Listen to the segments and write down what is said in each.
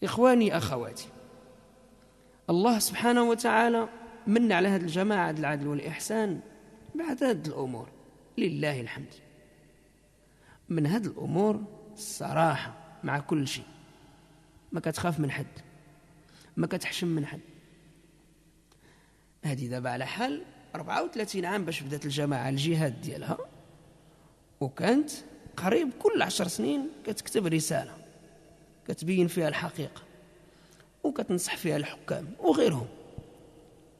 إخواني أخواتي، الله سبحانه وتعالى من على هذه الجماعة العدل والإحسان بعد هذه الأمور، لله الحمد. من هذه الأمور الصراحة مع كل شيء، ما كتخاف من حد، ما كتحشم من حد. هذه دابا على حال 34 عام باش بدات الجماعة الجهاد ديالها، وكانت قريب كل 10 سنين كتكتب رسالة كتبين فيها الحقيقة وكتنصح فيها الحكام وغيرهم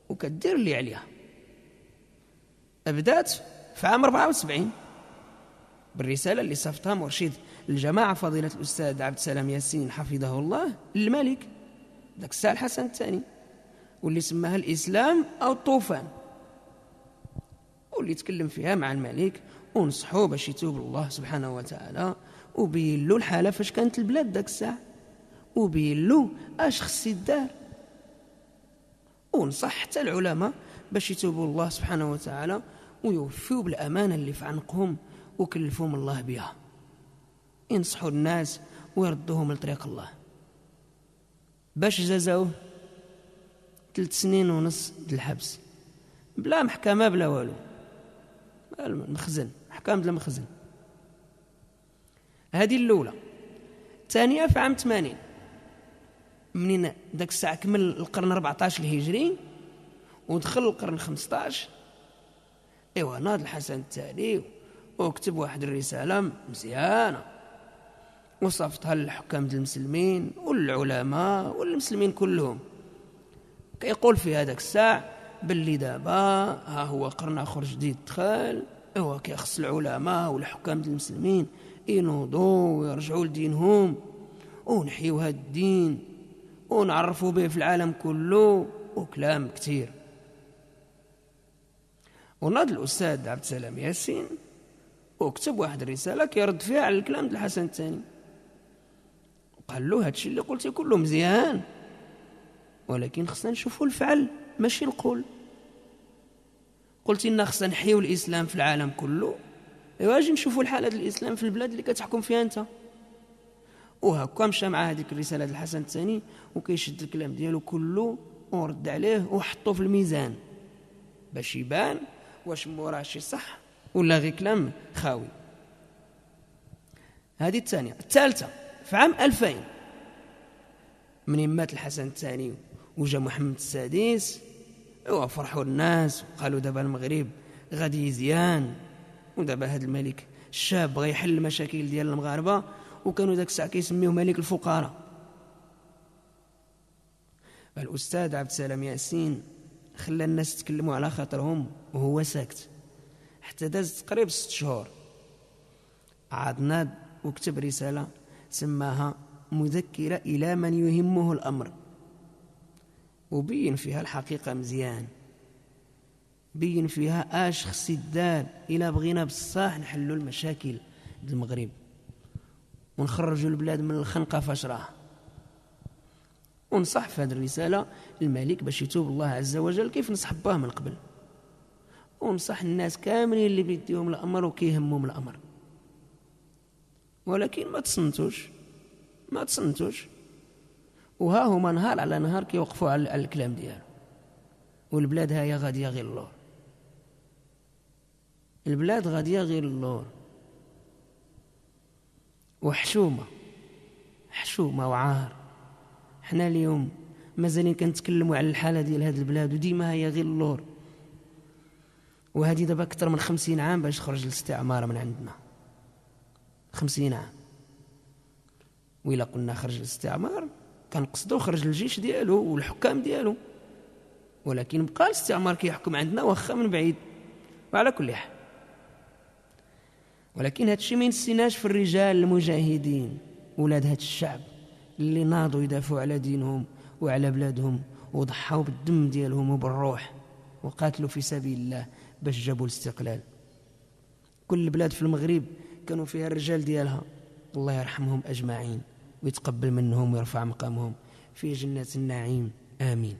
وكتدير اللي عليها. بدات في عام 74 بالرسالة اللي صفتها مرشد الجماعة فضيلة الأستاذ عبد السلام ياسين حفظه الله للملك ذاك الساعة الحسن الثاني، واللي سماها الإسلام أو الطوفان، واللي تكلم فيها مع الملك ونصحوه باش يتوب الله سبحانه وتعالى، وبين له الحالة فاش كانت البلاد ذاك الساعة، وبين له اش خص يدار، ونصح حتى العلماء باش يتوبوا الله سبحانه وتعالى ويوفوا بالأمانة اللي في عنقهم وكلفهم الله بها، ينصحوا الناس ويردوهم لطريق الله. باش جزاوه 3 سنين ونص د الحبس بلا محكمة بلا والو، المخزن، أحكام د المخزن. هذه الأولى. الثانية في عام 80 منين ذاك الساعة كمل القرن 14 الهجري ودخل القرن 15، ايوا ناض الحسن الثاني وكتب واحد الرسالة مزيانة وصفتها للحكام ديال المسلمين والعلماء والمسلمين كلهم، كيقول في هذاك الساعة باللي دابا ها هو قرن آخر جديد دخل، ايوا كيخص العلماء والحكام ديال المسلمين ينوضوا ويرجعوا لدينهم ونحيوا هذا الدين ونعرفوا به في العالم كله، وكلام كثير. وناض الأستاذ عبد السلام ياسين وكتب واحد الرسالة كيرد فيها على الكلام ديال الحسن الثاني، قال له هادشي اللي قلتي كله مزيان، ولكن خصنا نشوفوا الفعل ماشي القول. قلتي لنا خصنا نحيوا الإسلام في العالم كله، ايوا اجي نشوفوا الحالة ديال الإسلام في البلاد اللي كتحكم فيها انت. وهكا مشى مع هذيك الرسالة ديال الحسن الثاني وكيشد الكلام ديالو كله ورد عليه وحطه في الميزان باش يبان واش موراه شي صح ولا غير كلام خاوي. هذه الثانية. الثالثة في عام 2000 منين مات الحسن الثاني وجا محمد السادس، فرحوا الناس وقالوا دابا المغرب غادي يزيان، ودابا هذا الملك الشاب بغى يحل المشاكل ديال المغاربة، وكانوا ذاك الساعة كيسميوه ملك الفقراء. الأستاذ عبد السلام ياسين خلى الناس يتكلموا على خاطرهم وهو ساكت حتى داز تقريبا 6 شهور، عاد ناد وكتب رسالة سماها مذكرة إلى من يهمه الأمر، وبين فيها الحقيقة مزيان، بين فيها اش خص يدار إلا بغينا بصح نحلوا المشاكل ديال المغرب ونخرجوا البلاد من الخنقة فاش راه. ونصح في هذه الرسالة الملك باش يتوب الله عز وجل كيف نصح باه من قبل، ونصح الناس كاملين اللي بيديهم الأمر وكيهمهم الأمر، ولكن ما تصنتوش، وها هما نهار على نهار كيوقفوا على الكلام ديالو، والبلاد هاي غادية غير اللور، البلاد غادية غير اللور، وحشومة وعار. حنا اليوم مازالين كنتكلموا على الحالة ديال هذه البلاد وديما هي غير اللور، وهذه دابا أكثر من 50 عام باش خرج الاستعمار من عندنا. 50 عام، وإلا قلنا خرج الاستعمار كنقصدوا خرج الجيش ديالو والحكام ديالو، ولكن بقى الاستعمار كيحكم عندنا واخا من بعيد. وعلى كل حال، ولكن هذا الشيء ما ينسيناش في الرجال المجاهدين ولاد هذا الشعب اللي ناضوا يدافعوا على دينهم وعلى بلادهم وضحوا بالدم ديالهم وبالروح وقاتلوا في سبيل الله باش جابوا الاستقلال. كل بلاد في المغرب كانوا فيها الرجال ديالها، الله يرحمهم أجمعين ويتقبل منهم ويرفع مقامهم في جنات النعيم، آمين.